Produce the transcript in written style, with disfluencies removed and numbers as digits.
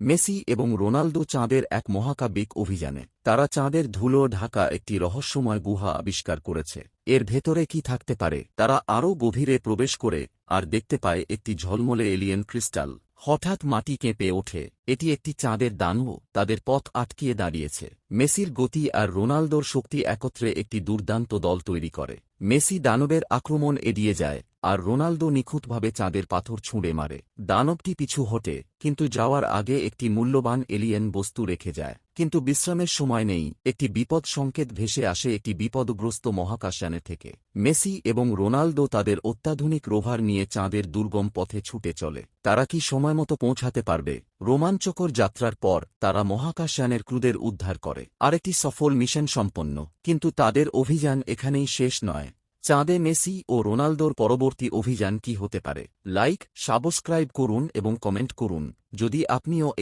Messi এবং Ronaldo চাঁদের এক মহাকাব্যিক অভিযানে। তারা চাঁদের ধুলো ঢাকা একটি রহস্যময় গুহা আবিষ্কার করেছে। এর ভেতরে কি থাকতে পারে? তারা আরও গভীরে প্রবেশ করে আর দেখতে পায় একটি ঝলমলে এলিয়েন ক্রিস্টাল। হঠাৎ মাটি কেঁপে ওঠে। এটি একটি চাঁদের দানব। তাদের পথ আটকিয়ে দাঁড়িয়েছে। মেসির গতি আর রোনালদোর শক্তি একত্রে একটি দুর্দান্ত দল তৈরি করে। মেসি দানবের আক্রমণ এড়িয়ে যায়, আর রোনালদো নিখুঁতভাবে চাঁদের পাথর ছুঁড়ে মারে। দানবটি পিছু হটে, কিন্তু যাওয়ার আগে একটি মূল্যবান এলিয়েন বস্তু রেখে যায়। কিন্তু বিশ্রামের সময় নেই। একটি বিপদ সংকেত ভেসে আসে একটি বিপদগ্রস্ত মহাকাশযানে থেকে। মেসি এবং রোনালদো তাদের অত্যাধুনিক রোভার নিয়ে চাঁদের দুর্গম পথে ছুটে চলে। তারা কি সময়মতো পৌঁছাতে পারবে? রোমাঞ্চকর যাত্রার পর তারা মহাকাশযানের ক্রুদের উদ্ধার করে। আরেকটি সফল মিশন সম্পন্ন। কিন্তু তাদের অভিযান এখানেই শেষ নয়। চাঁদে মেসি ও রোনালদোর পরবর্তী অভিযান কি হতে পারে? লাইক, সাবস্ক্রাইব করুন এবং কমেন্ট করুন যদি আপনিও